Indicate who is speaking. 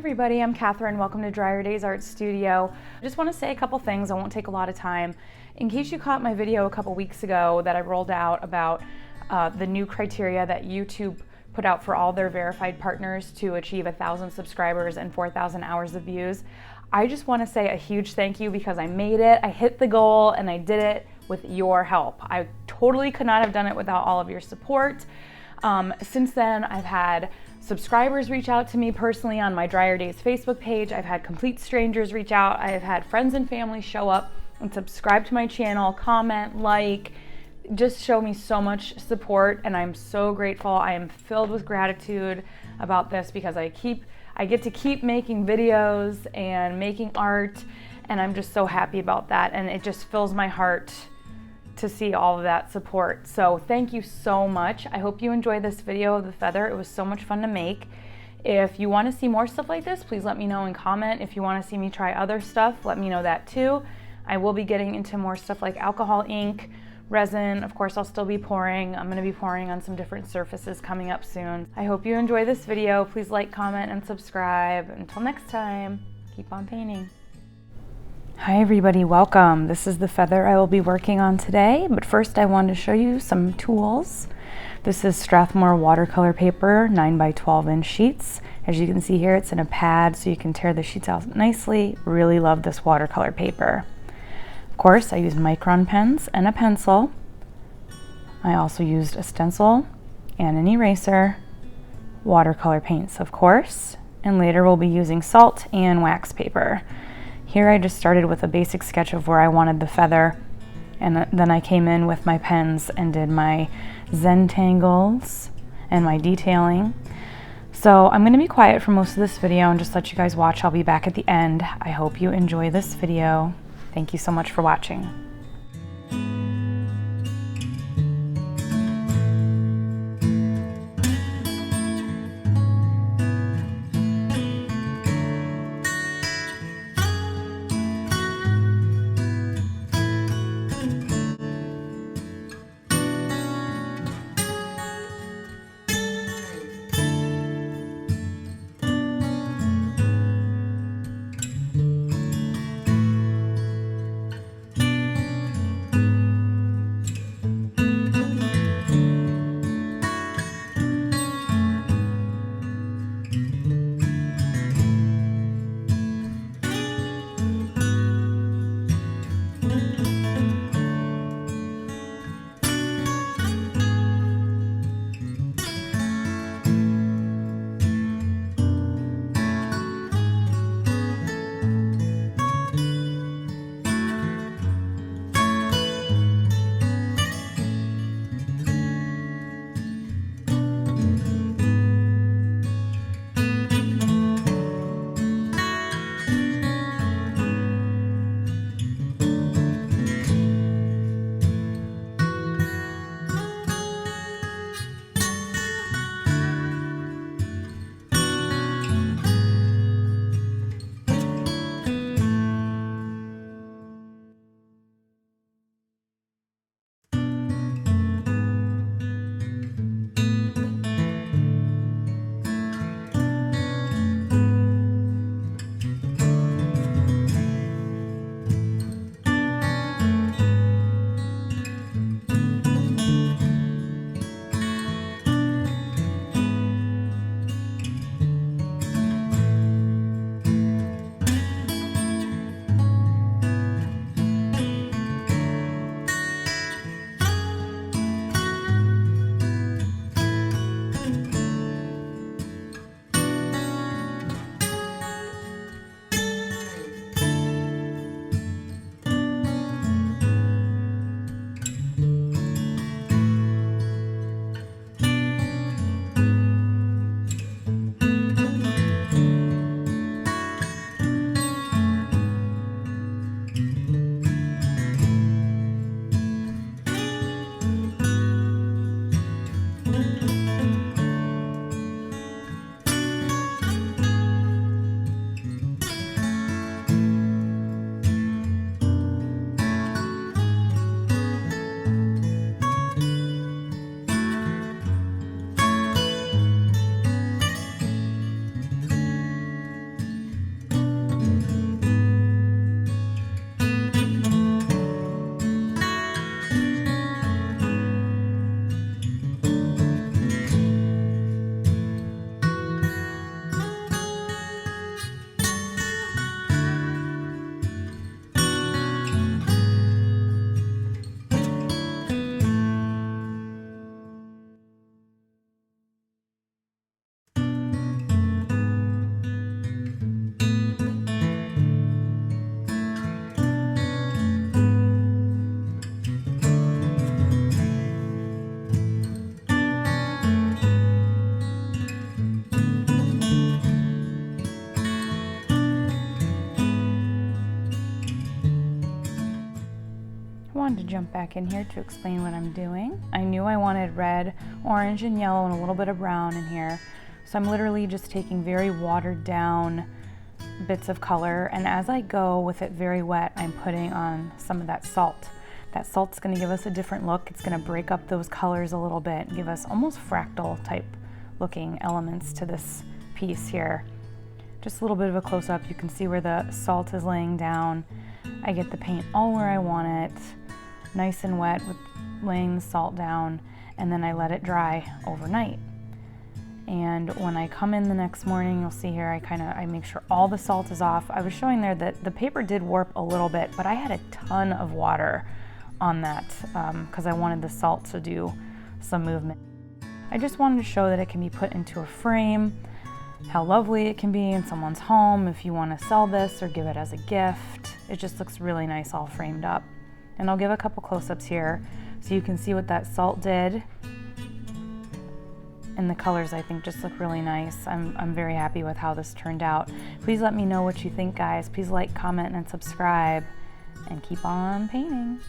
Speaker 1: everybody, I'm Catherine. Welcome to Dryer Days Art Studio. I just want to say a couple things. I won't take a lot of time. In case you caught my video a couple weeks ago that I rolled out about the new criteria that YouTube put out for all their verified partners to achieve 1,000 subscribers and 4,000 hours of views, I just want to say a huge thank you because I made it, I hit the goal, and I did it with your help. I totally could not have done it without all of your support. Since then, I've had subscribers reach out to me personally on my Dryer Days Facebook page. I've had complete strangers reach out. I've had friends and family show up and subscribe to my channel, comment, like, just show me so much support, and I'm so grateful. I am filled with gratitude about this because I get to keep making videos and making art, and I'm just so happy about that, and it just fills my heart to see all of that support. So thank you so much. I hope you enjoyed this video of the feather. It was so much fun to make. If you want to see more stuff like this, please let me know and comment. If you want to see me try other stuff, let me know that too. I will be getting into more stuff like alcohol ink, resin. Of course, I'll still be pouring. I'm going to be pouring on some different surfaces coming up soon. I hope you enjoy this video. Please like, comment, and subscribe. Until next time, keep on painting. Hi everybody, welcome. This is the feather I will be working on today, but first I wanted to show you some tools. This is Strathmore watercolor paper, 9 by 12 inch sheets. As you can see here, it's in a pad so you can tear the sheets out nicely. Really love this watercolor paper. Of course, I used micron pens and a pencil. I also used a stencil and an eraser, watercolor paints of course, and later we'll be using salt and wax paper. Here I just started with a basic sketch of where I wanted the feather, and then I came in with my pens and did my ZENTANGLEs and my detailing. So I'm going to be quiet for most of this video and just let you guys watch. I'll be back at the end. I hope you enjoy this video. Thank you so much for watching. wanted to jump back in here to explain what I'm doing. I knew I wanted red, orange, and yellow and a little bit of brown in here. So I'm literally just taking very watered down bits of color, and as I go with it very wet, I'm putting on some of that salt. That salt's going to give us a different look. It's going to break up those colors a little bit and give us almost fractal type looking elements to this piece here. Just a little bit of a close-up. You can see where the salt is laying down. I get the paint all where I want it, nice and wet with laying the salt down, and then I let it dry overnight. And when I come in the next morning, you'll see here, I make sure all the salt is off. I was showing there that the paper did warp a little bit, but I had a ton of water on that because I wanted the salt to do some movement. I just wanted to show that it can be put into a frame, how lovely it can be in someone's home if you want to sell this or give it as a gift. It just looks really nice all framed up. And I'll give a couple close-ups here so you can see what that salt did. And the colors, I think, just look really nice. I'm very happy with how this turned out. Please let me know what you think, guys. Please like, comment, and subscribe, and keep on painting.